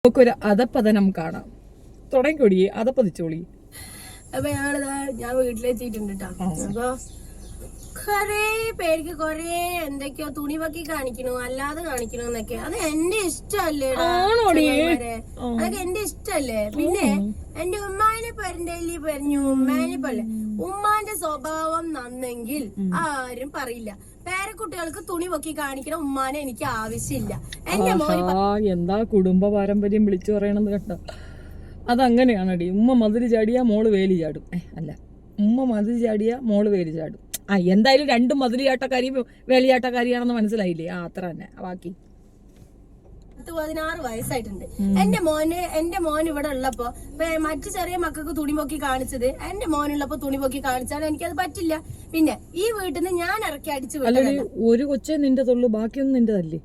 നമുക്കൊരു അധപ്പതനം കാണാം. തുടങ്ങിക്കൊടി, അധപ്പതിച്ചോളി. അപ്പൊ ഞാൻ വീട്ടിലെത്തിയിട്ടുണ്ട് കേട്ടോ. അപ്പൊ കൊറേ പേർക്ക് കൊറേ എന്തൊക്കെയോ തുണി പൊക്കി കാണിക്കണു, അല്ലാതെ കാണിക്കണു എന്നൊക്കെ. അത് എന്റെ ഇഷ്ടല്ലേ, അതൊക്കെ എന്റെ ഇഷ്ടല്ലേ. പിന്നെ എന്റെ ഉമ്മാനെ പെരണ്ടേലി പറഞ്ഞു, ഉമ്മാനെ പോലെ ഉമ്മാന്റെ സ്വഭാവം നന്നെങ്കിൽ ആരും പറയില്ല. പേരക്കുട്ടികൾക്ക് തുണി പൊക്കി കാണിക്കണം ഉമ്മാനെ എനിക്ക് ആവശ്യമില്ല. എന്റെ എന്താ കുടുംബ പാരമ്പര്യം വിളിച്ചു പറയണെന്ന് കേട്ടോ. അതങ്ങനെയാണടി. ഉമ്മ മതിൽ ചാടിയാ മോള് വേലി ചാടും. അല്ല, ഉമ്മ മതിൽ ചാടിയാ മോള് വേലി ചാടും. എന്തായാലും രണ്ടും മതിലിയാട്ടക്കാരിയും വേലിയാട്ടക്കാരിയാണെന്ന് മനസ്സിലായില്ലേ? അത്ര തന്നെ. ബാക്കി 16 വയസ്സായിട്ടുണ്ട് എന്റെ മോൻ ഇവിടെ ഉള്ളപ്പോ. മറ്റു ചെറിയ മക്കൾക്ക് തുണി പൊക്കി കാണിച്ചത് എന്റെ മോനുള്ളപ്പോ തുണി പൊക്കി കാണിച്ചാൽ എനിക്കത് പറ്റില്ല. പിന്നെ ഈ വീട്ടിൽ നിന്ന് ഞാൻ ഇറക്കി അടിച്ചു. ഒരു കൊച്ചേ നിന്റെതുള്ളൂ, ബാക്കിയൊന്നും നിന്റെതല്ലേ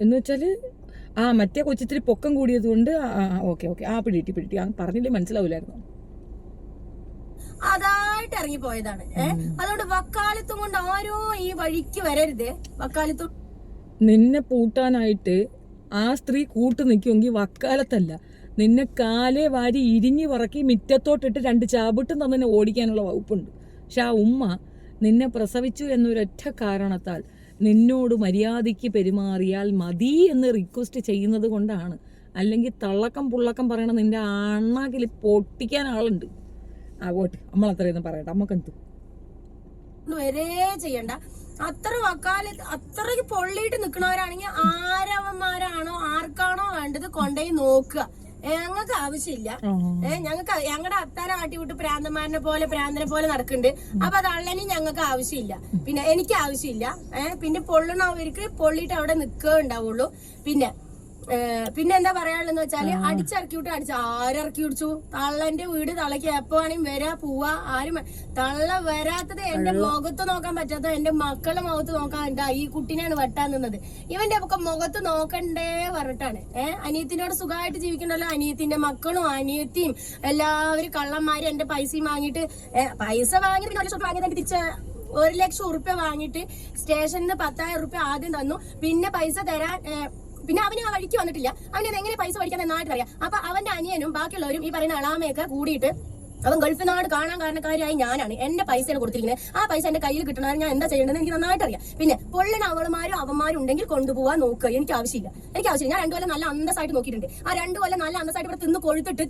എന്ന് വെച്ചാല് മറ്റേ കൊച്ചിത്തിരി പൊക്കം കൂടിയത് കൊണ്ട് ഓക്കെ പിടിട്ടി പറഞ്ഞില്ലേ മനസ്സിലാവൂലായിരുന്നു. അതായിട്ട് ഇറങ്ങി പോയതാണ്. അതുകൊണ്ട് വക്കാലത്തും കൊണ്ട് ആരോ ഈ വഴിക്ക് വരരുത്. വക്കാലത്തും നിന്നെ പൂട്ടാനായിട്ട് ആ സ്ത്രീ കൂട്ടു നിൽക്കുമെങ്കിൽ വക്കാലത്തല്ല, നിന്നെ കാലേ വാരി ഇരിഞ്ഞു പറക്കി മിറ്റത്തോട്ടിട്ട് 2 ചാപിട്ടും തന്നെ ഓടിക്കാനുള്ള വകുപ്പുണ്ട്. പക്ഷെ ആ ഉമ്മ നിന്നെ പ്രസവിച്ചു എന്നൊരൊറ്റ കാരണത്താൽ നിന്നോട് മര്യാദയ്ക്ക് പെരുമാറിയാൽ മതി എന്ന് റിക്വസ്റ്റ് ചെയ്യുന്നത് കൊണ്ടാണ്. അല്ലെങ്കിൽ തള്ളക്കം പുള്ളക്കം പറയണ നിന്റെ അണ്ണാക്കിൽ പൊട്ടിക്കാൻ ആളുണ്ട്. പോട്ടെ, നമ്മളത്രയൊന്നും പറയട്ടെ. നമുക്കെന്തു വരെ ചെയ്യണ്ട. അത്ര വക്കാലത്ത് അത്രയ്ക്ക് പൊള്ളിയിട്ട് നിക്കണവരാണെങ്കിൽ ആരവന്മാരാണോ ആർക്കാണോ വേണ്ടത് കൊണ്ടുപോയി നോക്കുക. ഞങ്ങൾക്ക് ആവശ്യമില്ല. ഞങ്ങളുടെ അത്താര കാട്ടിവിട്ട് പ്രാന്തന്മാരനെ പോലെ പ്രാന്തനെ പോലെ നടക്കുന്നുണ്ട്. അപ്പൊ അത് അള്ളനും ഞങ്ങൾക്ക് ആവശ്യമില്ല. പിന്നെ എനിക്ക് ആവശ്യമില്ല. പിന്നെ പൊള്ളണവർക്ക് പൊള്ളിയിട്ട് അവിടെ നിൽക്കുക ഉണ്ടാവുള്ളൂ. പിന്നെ എന്താ പറയാനുള്ളതെന്ന് വെച്ചാല് അടിച്ചിറക്കി വിട്ട് ആരിറക്കി വിടിച്ചു? തള്ളന്റെ വീട് തള്ളക്ക് എപ്പോ വേണമെങ്കിൽ വരാ പോവാ. ആരും തള്ള വരാത്തത് എന്റെ മുഖത്ത് നോക്കാൻ പറ്റാത്തത് എന്റെ മക്കളുടെ മുഖത്ത് നോക്കാൻ ഈ കുട്ടീനെയാണ് വെട്ടാൻ നിന്നത്. ഇവന്റെ ഒക്കെ മുഖത്ത് നോക്കണ്ടേ പറഞ്ഞിട്ടാണ്. അനിയത്തിനോട് സുഖമായിട്ട് ജീവിക്കണ്ടല്ലോ. അനിയത്തിന്റെ മക്കളും അനിയത്തിയും എല്ലാവരും കള്ളന്മാരും എന്റെ പൈസയും വാങ്ങിയിട്ട് പൈസ വാങ്ങിയിട്ട് പിന്നെ 1 ലക്ഷം വാങ്ങിയത് തിരിച്ച് 1 ലക്ഷം ഉറുപ്പ്യ വാങ്ങിയിട്ട് സ്റ്റേഷനിൽ നിന്ന് 10,000 ഉറുപ്പ്യ ആദ്യം തന്നു. പിന്നെ പൈസ തരാൻ പിന്നെ അവന് ആ വഴിക്ക് വന്നിട്ടില്ല. അവന് എങ്ങനെ പൈസ പഠിക്കാൻ എന്നായിട്ട് അറിയാം. അപ്പൊ അവന്റെ അനിയനും ബാക്കിയുള്ളവരും ഈ പറയുന്ന അളാമയൊക്കെ കൂടിയിട്ട് അവൻ ഗൾഫ് നാട് കാണാൻ കാരണക്കാരായി ഞാനാണ്. എന്റെ പൈസയാണ് കൊടുത്തിരിക്കുന്നത്. ആ പൈസ എന്റെ കയ്യിൽ കിട്ടണമെങ്കിൽ ഞാൻ എന്താ ചെയ്യേണ്ടത് എനിക്ക് നന്നായിട്ട് അറിയാം. പിന്നെ പൊള്ളിന അവളുമാരും അവന്മാരും ഉണ്ടെങ്കിൽ കൊണ്ടുപോകാൻ നോക്കുക. എനിക്ക് ആവശ്യമില്ല. ഞാൻ 2 കൊല്ലം നല്ല അന്തസ്സായിട്ട് നോക്കിയിട്ടുണ്ട്. ആ 2 കൊല്ലം നല്ല അന്തസ്സായിട്ട് ഇവിടെ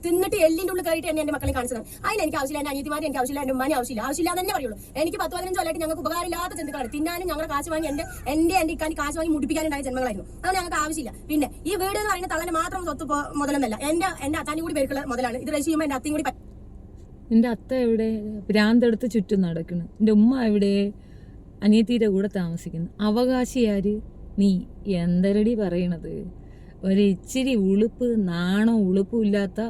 തിന്നിട്ട് എല്ലിന്റെ ഉള്ളിൽ കയറിയിട്ട് എന്റെ മക്കളെ കാണിച്ചത്. അതിന് എനിക്ക് ആവശ്യമില്ല. എന്റെ അനിയത്തിമാരെ എനിക്ക് ആവശ്യമില്ല. എന്റെ ഉമ്മാനെ ആവശ്യമില്ല തന്നെ പറയുള്ളൂ. എനിക്ക് 10-15 കൊല്ലമായിട്ട് ഞങ്ങൾക്ക് ഉപകാരമില്ലാത്ത ജന്തുക്കളാണ്. തിന്നാനും ഞങ്ങളുടെ കാശ് വാങ്ങി എന്റെ ഇക്കാന് കാശ് വാങ്ങി മുടിപ്പിക്കാനുണ്ടായ ജന്മങ്ങളായിരുന്നു. അത് ഞങ്ങൾക്ക് ആവശ്യമില്ല. പിന്നെ ഈ വീട് എന്ന് പറയുന്ന തള്ളന് മാത്രം സ്വത്ത് മുതലൊന്നല്ല, എന്റെ അത്താനും കൂടി പേർക്കുള്ള മുതലാണ്. ഇത് രജിസ്റ്റർ ചെയ്യുമ്പോൾ എന്റെ അത്തയും കൂടി. നിന്റെ അത്ത എവിടെ? ഭ്രാന്തെടുത്ത് ചുറ്റും നടക്കുന്നു. എൻ്റെ ഉമ്മ എവിടെ? അനിയത്തിയുടെ കൂടെ താമസിക്കുന്നു. അവകാശിയാര്? നീ. എന്തരടി പറയണത്? ഇച്ചിരി ഉളുപ്പ് നാണോ ഉളുപ്പും ഇല്ലാത്ത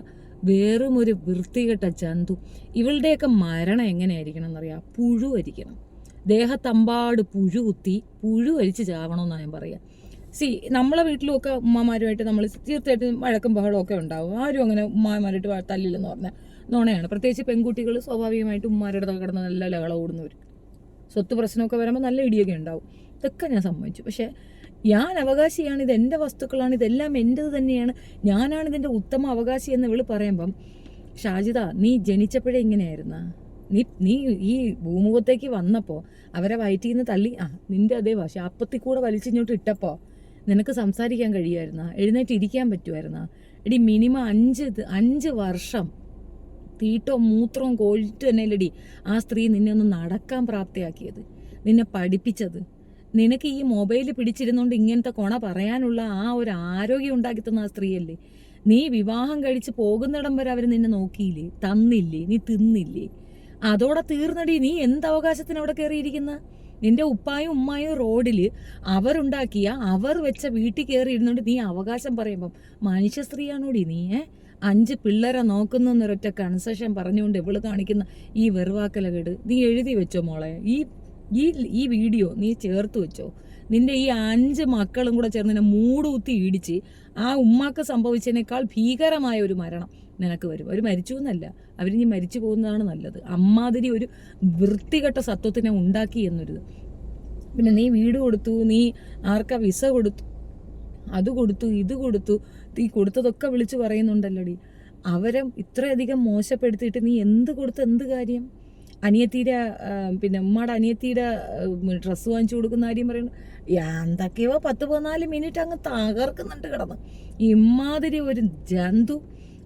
വേറും ഒരു വൃത്തികെട്ട ചന്തു. ഇവളുടെയൊക്കെ മരണം എങ്ങനെയായിരിക്കണം എന്നറിയാം? പുഴു അരിക്കണം. ദേഹത്തമ്പാട് പുഴു കുത്തി പുഴു അരിച്ച് ചാവണമെന്നാണ് ഞാൻ പറയാം. നമ്മളെ വീട്ടിലുമൊക്കെ ഉമ്മമാരുമായിട്ട് നമ്മൾ തീർച്ചയായിട്ടും വഴക്കും ബഹളവും ഒക്കെ ഉണ്ടാവും. ആരും അങ്ങനെ ഉമ്മമാരുമായിട്ട് തല്ലില്ലെന്ന് പറഞ്ഞാൽ നുണയാണ്. പ്രത്യേകിച്ച് പെൺകുട്ടികൾ സ്വാഭാവികമായിട്ട് ഉമ്മാരുടെ കിടന്ന് നല്ല ലഹള ഓടുന്നവർ. സ്വത്ത് പ്രശ്നമൊക്കെ വരുമ്പോൾ നല്ല ഇടിയൊക്കെ ഉണ്ടാവും. ഇതൊക്കെ ഞാൻ സമ്മതിച്ചു. പക്ഷേ ഞാൻ അവകാശിയാണ്, ഇത് എൻ്റെ വസ്തുക്കളാണ്, ഇതെല്ലാം എൻ്റെത് തന്നെയാണ്, ഞാനാണ് ഇതിൻ്റെ ഉത്തമ അവകാശി എന്ന് ഇവള് പറയുമ്പം, ഷാജിദ നീ ജനിച്ചപ്പോഴേ ഇങ്ങനെയായിരുന്ന? നീ ഈ ഭൂമുഖത്തേക്ക് വന്നപ്പോൾ അവരെ വയറ്റിൽ നിന്ന് തള്ളി നിൻ്റെ അതേ ഭാഷ അപ്പത്തിൽ കൂടെ വലിച്ചിങ്ങോട്ട് ഇട്ടപ്പോൾ നിനക്ക് സംസാരിക്കാൻ കഴിയുമായിരുന്ന? എഴുന്നേറ്റ് ഇരിക്കാൻ പറ്റുമായിരുന്ന? എടി മിനിമം 5 വർഷം തീറ്റവും മൂത്രവും കോഴിട്ട് തന്നെയല്ലടി ആ സ്ത്രീ നിന്നെ ഒന്ന് നടക്കാൻ പ്രാപ്തിയാക്കിയത്, നിന്നെ പഠിപ്പിച്ചത്. നിനക്ക് ഈ മൊബൈൽ പിടിച്ചിരുന്നോണ്ട് ഇങ്ങനത്തെ കൊണ പറയാനുള്ള ആ ഒരു ആരോഗ്യം ഉണ്ടാക്കി തന്ന ആ സ്ത്രീയല്ലേ. നീ വിവാഹം കഴിച്ച് പോകുന്നിടം വരെ അവർ നിന്നെ നോക്കിയില്ലേ, തന്നില്ലേ, നീ തിന്നില്ലേ? അതോടെ തീർന്നടി. നീ എന്ത് അവകാശത്തിന് അവിടെ കയറിയിരിക്കുന്ന? നിന്റെ ഉപ്പായും ഉമ്മായും റോഡിൽ അവരുണ്ടാക്കിയ അവർ വെച്ച വീട്ടിൽ കയറി ഇരുന്നോണ്ട് നീ അവകാശം പറയുമ്പം മനുഷ്യ സ്ത്രീയാണോടി നീ? 5 പിള്ളേരെ നോക്കുന്നു എന്നൊരൊറ്റ കൺസെഷൻ പറഞ്ഞുകൊണ്ട് ഇവള് കാണിക്കുന്ന ഈ വെറുവാക്കലകേട് നീ എഴുതി വെച്ചോ മോളെ? ഈ വീഡിയോ നീ ചേർത്ത് വെച്ചോ? നിന്റെ ഈ 5 മക്കളും കൂടെ ചേർന്ന് നിന്നെ മൂടുകുത്തി ഇടിച്ച് ആ ഉമ്മാക്ക് സംഭവിച്ചതിനേക്കാൾ ഭീകരമായ ഒരു മരണം നിനക്ക് വരും. അവർ മരിച്ചു എന്നല്ല, അവരിനി മരിച്ചു പോകുന്നതാണ് നല്ലത്. അമ്മാതിരി ഒരു വൃത്തികെട്ട സത്വത്തിനെ ഉണ്ടാക്കി എന്നൊരു. പിന്നെ നീ വീട് കൊടുത്തു, നീ ആർക്കാ വിസ കൊടുത്തു, അത് കൊടുത്തു, ഇത് കൊടുത്തു, ഈ കൊടുത്തതൊക്കെ വിളിച്ചു പറയുന്നുണ്ടല്ലോടി. അവരെ ഇത്രയധികം മോശപ്പെടുത്തിയിട്ട് നീ എന്ത് കൊടുത്ത് എന്ത് കാര്യം? അനിയത്തിയുടെ പിന്നെ ഉമ്മയുടെ അനിയത്തിയുടെ ഡ്രസ്സ് വാങ്ങിച്ചു കൊടുക്കുന്ന കാര്യം പറയുന്നു. എന്തൊക്കെയോ 10-14 മിനിറ്റ് അങ്ങ് തകർക്കുന്നുണ്ട് കിടന്ന്. ഇമാതിരി ഒരു ജന്തു.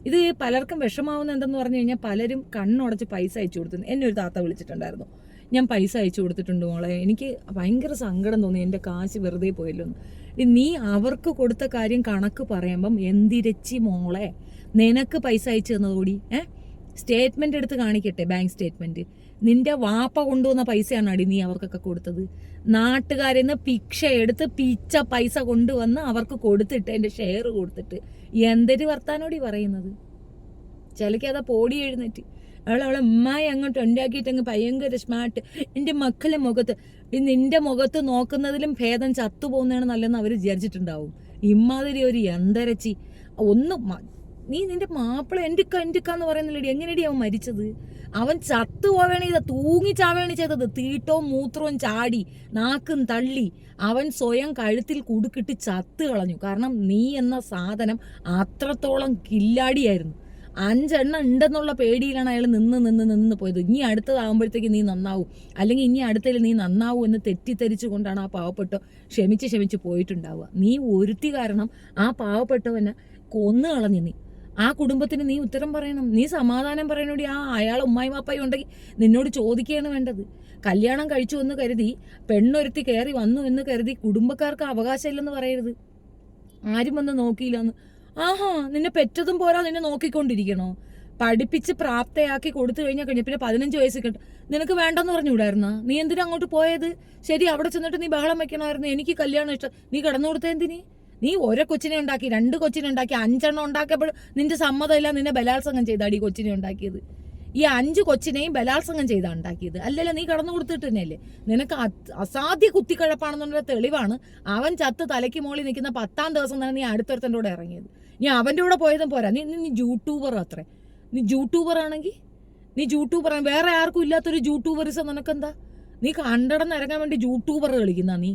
ഇത് പലർക്കും വിഷമാവുന്ന എന്തെന്ന് പറഞ്ഞു കഴിഞ്ഞാൽ പലരും കണ്ണുടച്ച് പൈസ അയച്ചു കൊടുത്തു. എന്നെ ഒരു താത്ത വിളിച്ചിട്ടുണ്ടായിരുന്നു, ഞാൻ പൈസ അയച്ചു കൊടുത്തിട്ടുണ്ട് മോളെ, എനിക്ക് ഭയങ്കര സങ്കടം തോന്നി, എൻ്റെ കാശ് വെറുതെ പോയല്ലോ എന്ന്. നീ അവർക്ക് കൊടുത്ത കാര്യം കണക്ക് പറയുമ്പം എന്തിരച്ചി മോളെ നിനക്ക് പൈസ അയച്ചു തന്നതോടി? സ്റ്റേറ്റ്മെന്റ് എടുത്ത് കാണിക്കട്ടെ, ബാങ്ക് സ്റ്റേറ്റ്മെന്റ്. നിന്റെ വാപ്പ കൊണ്ടുവന്ന പൈസയാണ് അടി നീ അവർക്കൊക്കെ കൊടുത്തത്. നാട്ടുകാരിൽ നിന്ന് പിച്ച എടുത്ത് പിച്ച പൈസ കൊണ്ടുവന്ന് അവർക്ക് കൊടുത്തിട്ട് എൻ്റെ ഷെയർ കൊടുത്തിട്ട് എന്തൊരു വർത്താനോടി പറയുന്നത്? ചിലക്കതാ പോടി എഴുന്നേറ്റ് അവളെ ഉമ്മായി അങ്ങോട്ട് ഉണ്ടാക്കിയിട്ട് അങ്ങ് ഭയങ്കര സ്മാർട്ട്. എൻ്റെ മക്കളെ മുഖത്ത് നിന്റെ മുഖത്ത് നോക്കുന്നതിലും ഭേദം ചത്തുപോകുന്നതാണ് നല്ലതെന്ന് അവർ വിചാരിച്ചിട്ടുണ്ടാവും. ഇമ്മാതിരി ഒരു എന്തരച്ചി. നീ നിന്റെ മാപ്പിള എന്റിക്കാന്ന് പറയുന്നില്ലടി. എങ്ങനെയടി അവൻ മരിച്ചത്? അവൻ ചത്തുപോവേണ ചെയ്ത, തൂങ്ങിച്ചാവേണ ചെയ്തത്. തീട്ടവും മൂത്രവും ചാടി നാക്കും തള്ളി അവൻ സ്വയം കഴുത്തിൽ കുടുക്കിട്ട് ചത്ത് കളഞ്ഞു. കാരണം നീ എന്ന സാധനം അത്രത്തോളം കില്ലാടിയായിരുന്നു. 5 എണ്ണം ഉണ്ടെന്നുള്ള പേടിയിലാണ് അയാൾ നിന്ന് പോയത്. ഇനി അടുത്തതാകുമ്പോഴത്തേക്ക് നീ നന്നാവും, അല്ലെങ്കിൽ ഇനി അടുത്തതിൽ നീ നന്നാവും എന്ന് തെറ്റിദ്ധരിച്ചു കൊണ്ടാണ് ആ പാവപ്പെട്ട ക്ഷമിച്ച് പോയിട്ടുണ്ടാവുക. നീ ഒരുത്തി കാരണം ആ പാവപ്പെട്ടവനെ കൊന്നു കളഞ്ഞു. നീ ആ കുടുംബത്തിന് നീ ഉത്തരം പറയണം, നീ സമാധാനം പറയണോടി. അയാൾ ഉമ്മായി മാപ്പായി ഉണ്ടെങ്കിൽ നിന്നോട് ചോദിക്കുകയാണ് വേണ്ടത്. കല്യാണം കഴിച്ചു എന്ന് കരുതി പെണ്ണൊരുത്തി കയറി വന്നു എന്ന് കരുതി കുടുംബക്കാർക്ക് അവകാശമില്ലെന്ന് പറയരുത്. ആരും വന്ന് നോക്കിയില്ലെന്ന്. നിന്നെ പെറ്റതും പോരാ, നിന്നെ നോക്കിക്കൊണ്ടിരിക്കണോ? പഠിപ്പിച്ച് പ്രാപ്തയാക്കി കൊടുത്തു കഴിഞ്ഞാൽ പിന്നെ 15 വയസ്സ് കിട്ടും. നിനക്ക് വേണ്ടെന്ന് പറഞ്ഞുകൂടായിരുന്നാ? നീ എന്തിനാ അങ്ങോട്ട് പോയത്? ശരി, അവിടെ ചെന്നിട്ട് നീ ബഹളം വെക്കണമായിരുന്നു, എനിക്ക് കല്യാണം ഇഷ്ടം. നീ കടന്നു കൊടുത്ത എന്തിന്? നീ ഒരേ കൊച്ചിനെ ഉണ്ടാക്കി, 2 കൊച്ചിനെ ഉണ്ടാക്കി, 5 എണ്ണം ഉണ്ടാക്കിയപ്പോൾ നിന്റെ സമ്മതമില്ല, നിന്നെ ബലാത്സംഗം ചെയ്താടി കൊച്ചിനെ ഉണ്ടാക്കിയത്. ഈ 5 കൊച്ചിനെയും ബലാത്സംഗം ചെയ്താ ഉണ്ടാക്കിയത്, അല്ലല്ലോ നീ കടന്നു കൊടുത്തിട്ട് തന്നെയല്ലേ? നിനക്ക് അസാധ്യ കുത്തിക്കഴപ്പാണെന്നുള്ള തെളിവാണ് അവൻ ചത്ത് തലയ്ക്ക് മോളിൽ നിൽക്കുന്ന 10ാം ദിവസം തന്നെ നീ അടുത്തൊരുത്തൻ്റെ കൂടെ ഇറങ്ങിയത്. നീ അവൻ്റെ കൂടെ പോയതും പോരാ, നീ യൂട്യൂബർ അത്രേ. നീ യൂട്യൂബർ ആണെങ്കിൽ നീ യൂട്യൂബർ, വേറെ ആർക്കും ഇല്ലാത്തൊരു യൂട്യൂബറിസം നിനക്കെന്താ? നീ കണ്ടടന്ന് ഇറങ്ങാൻ വേണ്ടി യൂട്യൂബർ കളിക്കുന്ന നീ.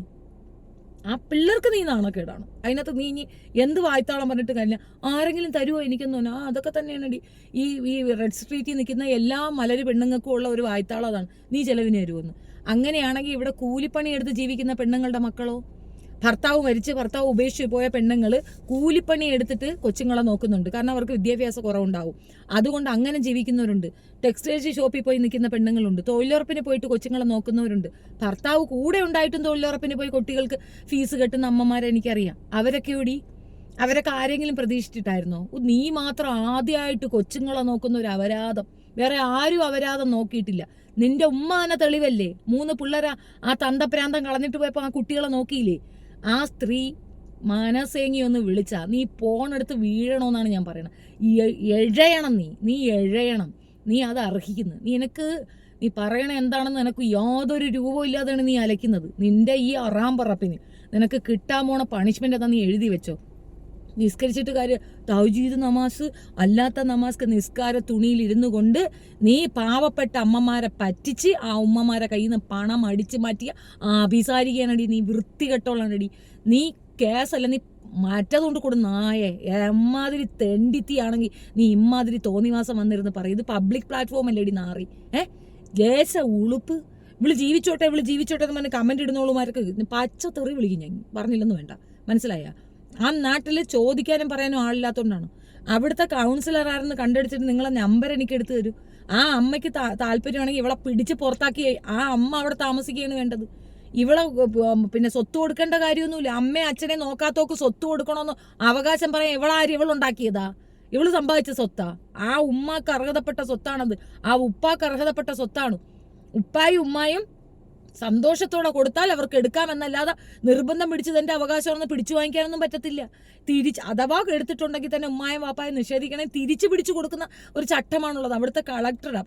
ആ പിള്ളേർക്ക് നീ നാണക്കേടാണ്. അതിനകത്ത് നീ ഇനി എന്ത് വായ്ത്താളം പറഞ്ഞിട്ട് കാര്യമില്ല. ആരെങ്കിലും തരുമോ എനിക്കെന്ന് തോന്നാ? അതൊക്കെ തന്നെയാണ് ഈ റെഡ് സ്ട്രീറ്റിൽ നിൽക്കുന്ന എല്ലാ മലര് പെണ്ണുങ്ങൾക്കും ഉള്ള ഒരു വായ്ത്താളം അതാണ്, നീ ചെലവിന് തരുമെന്ന്. അങ്ങനെയാണെങ്കിൽ ഇവിടെ കൂലിപ്പണി എടുത്ത് ജീവിക്കുന്ന പെണ്ണുങ്ങളുടെ മക്കളോ? ഭർത്താവ് മരിച്ച് ഭർത്താവ് ഉപേക്ഷിച്ച് പോയ പെണ്ണുങ്ങൾ കൂലിപ്പണി എടുത്തിട്ട് കൊച്ചുങ്ങളെ നോക്കുന്നുണ്ട്. കാരണം അവർക്ക് വിദ്യാഭ്യാസ കുറവുണ്ടാവും, അതുകൊണ്ട് അങ്ങനെ ജീവിക്കുന്നവരുണ്ട്. ടെക്സ്റ്റൈൽസ് ഷോപ്പിൽ പോയി നിൽക്കുന്ന പെണ്ണുങ്ങളുണ്ട്. തൊഴിലുറപ്പിന് പോയിട്ട് കൊച്ചുങ്ങളെ നോക്കുന്നവരുണ്ട്. ഭർത്താവ് കൂടെ ഉണ്ടായിട്ടും തൊഴിലുറപ്പിന് പോയി കുട്ടികൾക്ക് ഫീസ് കെട്ടുന്ന അമ്മമാരെ എനിക്കറിയാം. അവരൊക്കെ ആരെങ്കിലും പ്രതീക്ഷിച്ചിട്ടായിരുന്നോ? നീ മാത്രം ആദ്യമായിട്ട് കൊച്ചുങ്ങളെ നോക്കുന്ന ഒരു അപരാധം. വേറെ ആരും അപരാധം നോക്കിയിട്ടില്ല. നിന്റെ ഉമ്മ തന്നെ തെളിവല്ലേ? 3 പിള്ളേരാ ആ തന്തപ്രാന്തം കളഞ്ഞിട്ട് പോയപ്പോൾ ആ കുട്ടികളെ നോക്കിയില്ലേ? ആ സ്ത്രീ മനസ്സേങ്ങി ഒന്ന് വിളിച്ചാ നീ പോണെടുത്ത് വീഴണമെന്നാണ് ഞാൻ പറയണത്. എഴയണം, നീ എഴയണം. നീ അത് അർഹിക്കുന്നു. നീ പറയണ എന്താണെന്ന് നിനക്ക് യാതൊരു രൂപവും ഇല്ലാതെയാണ് നീ അലയ്ക്കുന്നത്. നിന്റെ ഈ അറാമ്പറപ്പിന് നിനക്ക് കിട്ടാൻ പോണ പണിഷ്മെന്റ് എന്താ നീ എഴുതി വെച്ചോ. നിസ്കരിച്ചിട്ട് കാര്യം, തൗഹീദ് നമാസ് അല്ലാത്ത നമാസ്ക്ക് നിസ്കാര തുണിയിൽ ഇരുന്നു കൊണ്ട് നീ പാവപ്പെട്ട അമ്മമാരെ പറ്റിച്ച് ആ ഉമ്മമാരെ കയ്യിൽ നിന്ന് പണം അടിച്ചു മാറ്റിയ അഭിസാരിക്കാനടി. നീ വൃത്തികെട്ടോളാണടി. നീ കേസല്ല, നീ മറ്റതുകൊണ്ട് കൂടെ നായേ. എമ്മാതിരി തെണ്ടിത്തിയാണെങ്കിൽ നീ ഇമ്മാതിരി തോന്നിവാസം വന്നിരുന്ന് പറയും. ഇത് പബ്ലിക് പ്ലാറ്റ്ഫോം അല്ലേടി നാറി. ലേശ ഉളുപ്പ്. ഇവള് ജീവിച്ചോട്ടെ എന്ന് പറഞ്ഞ് കമന്റ് ഇടുന്നോളുമാർക്ക് പച്ച തെറി വിളിക്കും ഞാൻ, പറഞ്ഞില്ലെന്ന് വേണ്ട, മനസ്സിലായ? ആ നാട്ടിൽ ചോദിക്കാനും പറയാനും ആളില്ലാത്തതുകൊണ്ടാണ്. അവിടുത്തെ കൗൺസിലർ ആരെന്ന് കണ്ടുപിടിച്ചിട്ട് നിങ്ങളെ നമ്പർ എനിക്ക് എടുത്തു തരും. ആ അമ്മയ്ക്ക് താല്പര്യമാണെങ്കിൽ ഇവളെ പിടിച്ച് പുറത്താക്കി ആ അമ്മ അവിടെ താമസിക്കുകയാണ് വേണ്ടത്. ഇവളെ പിന്നെ സ്വത്ത് കൊടുക്കേണ്ട കാര്യമൊന്നുമില്ല. അമ്മയും അച്ഛനെ നോക്കാത്തോക്ക് സ്വത്ത് കൊടുക്കണമെന്ന് അവകാശം പറയാൻ ഇവളുണ്ടാക്കിയതാ? ഇവള് സമ്പാദിച്ച സ്വത്താ? ആ ഉമ്മാക്ക് അർഹതപ്പെട്ട സ്വത്താണത്. ആ ഉപ്പാക്ക് അർഹതപ്പെട്ട സ്വത്താണ്. ഉപ്പായും ഉമ്മായും സന്തോഷത്തോടെ കൊടുത്താൽ അവർക്ക് എടുക്കാമെന്നല്ലാതെ നിർബന്ധം പിടിച്ചത് എൻ്റെ അവകാശമാണെന്ന് പിടിച്ചു വാങ്ങിക്കാനൊന്നും പറ്റത്തില്ല. അഥവാ എടുത്തിട്ടുണ്ടെങ്കിൽ തന്നെ ഉമ്മായും വാപ്പായും നിഷേധിക്കണേ തിരിച്ചു പിടിച്ചു കൊടുക്കുന്ന ഒരു ചട്ടമാണുള്ളത്. അവിടുത്തെ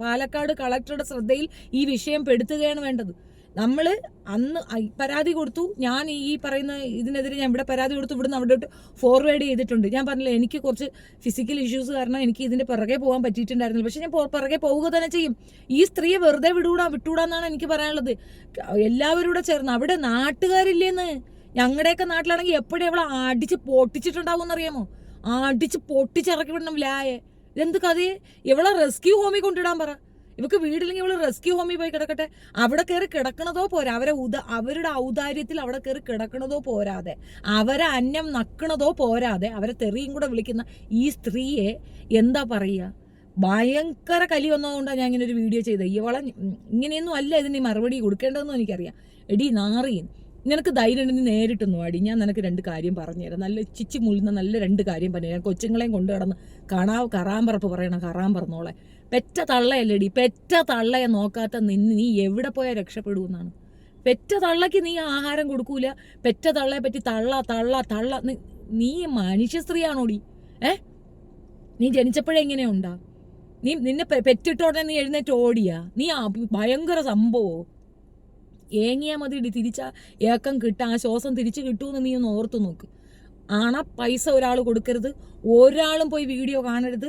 പാലക്കാട് കളക്ടറുടെ ശ്രദ്ധയിൽ ഈ വിഷയം പെടുത്തുകയാണ് വേണ്ടത്. നമ്മൾ അന്ന് പരാതി കൊടുത്തു. ഞാൻ ഈ പറയുന്ന ഇതിനെതിരെ ഞാൻ ഇവിടെ പരാതി കൊടുത്തു. ഇവിടുന്ന് അവിടോട്ട് ഫോർവേഡ് ചെയ്തിട്ടുണ്ട്. ഞാൻ പറഞ്ഞില്ല, എനിക്ക് കുറച്ച് ഫിസിക്കൽ ഇഷ്യൂസ് കാരണം എനിക്ക് ഇതിൻ്റെ പിറകെ പോകാൻ പറ്റിയിട്ടുണ്ടായിരുന്നില്ല. പക്ഷെ ഞാൻ പിറകെ പോവുക തന്നെ ചെയ്യും. ഈ സ്ത്രീയെ വെറുതെ വിട്ടുകൂടാന്നാണ് എനിക്ക് പറയാനുള്ളത്. എല്ലാവരും ചേർന്ന് അവിടെ നാട്ടുകാരില്ലേന്ന്. ഞങ്ങളുടെയൊക്കെ നാട്ടിലാണെങ്കിൽ എപ്പോഴും അവളെ അടിച്ച് പൊട്ടിച്ചിട്ടുണ്ടാവും എന്നറിയാമോ? അടിച്ച് പൊട്ടിച്ചിറക്കി വിടണം ലായെ. ഇതെന്ത് കഥയെ? ഇവളെ റെസ്ക്യൂ ഹോമിൽ കൊണ്ടിടാൻ പറ. ഇവക്ക് വീടില്ലെങ്കിൽ ഇവള് റെസ്ക്യൂ ഹോമിൽ പോയി കിടക്കട്ടെ. അവിടെ കയറി കിടക്കണതോ പോരാ, അവരുടെ ഔദാര്യത്തിൽ അവിടെ കയറി കിടക്കണതോ പോരാതെ, അവരെ അന്നം നക്കണതോ പോരാതെ, അവരെ തെറിയും കൂടെ വിളിക്കുന്ന ഈ സ്ത്രീയെ എന്താ പറയുക? ഭയങ്കര കലി വന്നതുകൊണ്ടാണ് ഞാൻ ഇങ്ങനെ ഒരു വീഡിയോ ചെയ്തത്. ഇവളെ ഇങ്ങനെയൊന്നും അല്ല ഇതിന് മറുപടി കൊടുക്കേണ്ടതെന്നും എനിക്കറിയാം. എടി നാറിയൻ, നിനക്ക് ധൈര്യം ഉണ്ടെങ്കിൽ നേരിട്ടൊന്നും അടി. ഞാൻ നിനക്ക് 2 കാര്യം പറഞ്ഞുതരാം. നല്ല ചിച്ച് മുള്ളുന്ന നല്ല 2 കാര്യം പറഞ്ഞുതരാം. കൊച്ചുങ്ങളെയും കൊണ്ട് കിടന്ന് കറാമ്പറപ്പ് പറയണം. കറാമ്പറന്നോളെ പെറ്റ തള്ളയല്ലേടി. പെറ്റ തള്ളയെ നോക്കാത്ത നീ എവിടെ പോയാൽ രക്ഷപ്പെടുമെന്നാണ്. പെറ്റ തള്ളയ്ക്ക് നീ ആഹാരം കൊടുക്കൂല. പെറ്റ തള്ളയെ പറ്റി തള്ള. നീ മനുഷ്യ സ്ത്രീയാണോടി? നീ ജനിച്ചപ്പോഴേ എങ്ങനെയുണ്ടാ? നിന്നെ പെറ്റിട്ടോടെ നീ എഴുന്നേറ്റ് ഓടിയാ? നീ ഭയങ്കര സംഭവോ? ഏങ്ങിയാ മതിയിടി. ഏക്കം കിട്ടാ, ആ ശ്വാസം തിരിച്ചു കിട്ടുമെന്ന് നീ ഒന്ന് ഓർത്തു നോക്ക്. പൈസ ഒരാൾ കൊടുക്കരുത്, ഒരാളും പോയി വീഡിയോ കാണരുത്.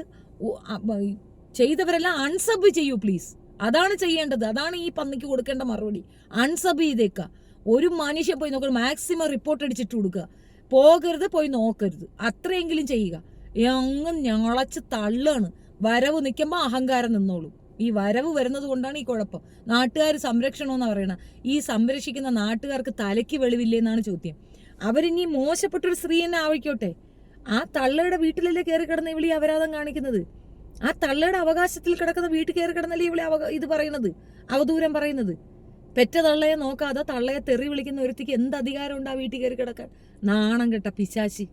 ചെയ്തവരെല്ലാം അൺസബ് ചെയ്യൂ പ്ലീസ്. അതാണ് ചെയ്യേണ്ടത്. അതാണ് ഈ പന്നിക്ക് കൊടുക്കേണ്ട മറുപടി. അൺസബ് ചെയ്തേക്കുക. ഒരു മനുഷ്യൻ പോയി നോക്കുക. മാക്സിമം റിപ്പോർട്ട് അടിച്ചിട്ട് കൊടുക്കുക. പോകരുത്, പോയി നോക്കരുത്. അത്രയെങ്കിലും ചെയ്യുക. അങ്ങ് ഞളച്ച് തള്ളാണ്. വരവ് നിൽക്കുമ്പോൾ അഹങ്കാരം നിന്നോളൂ. ഈ വരവ് വരുന്നത് കൊണ്ടാണ് ഈ കുഴപ്പം. നാട്ടുകാർ സംരക്ഷണമെന്ന് പറയണത്. ഈ സംരക്ഷിക്കുന്ന നാട്ടുകാർക്ക് തലയ്ക്ക് വെളിവില്ലേ എന്നാണ് ചോദ്യം. അവരിനി മോശപ്പെട്ടൊരു സ്ത്രീ തന്നെ ആവിക്കോട്ടെ. ആ തള്ളയുടെ വീട്ടിലല്ലേ കയറി കിടന്ന ഇവിളി അപരാധം കാണിക്കുന്നത്? ആ തള്ളയുടെ അവകാശത്തിൽ കിടക്കുന്ന വീട്ടിൽ കയറി കിടന്നല്ലേ ഇവിളി ഇത് പറയുന്നത്, അവദൂരം പറയുന്നത്? പെറ്റ തള്ളയെ നോക്കാതെ തള്ളയെ തെറി വിളിക്കുന്ന ഒരുത്തിക്ക് എന്ത് അധികാരം ഉണ്ട് ആ വീട്ടിൽ കയറി കിടക്കാൻ? നാണം കെട്ട പിശാചി.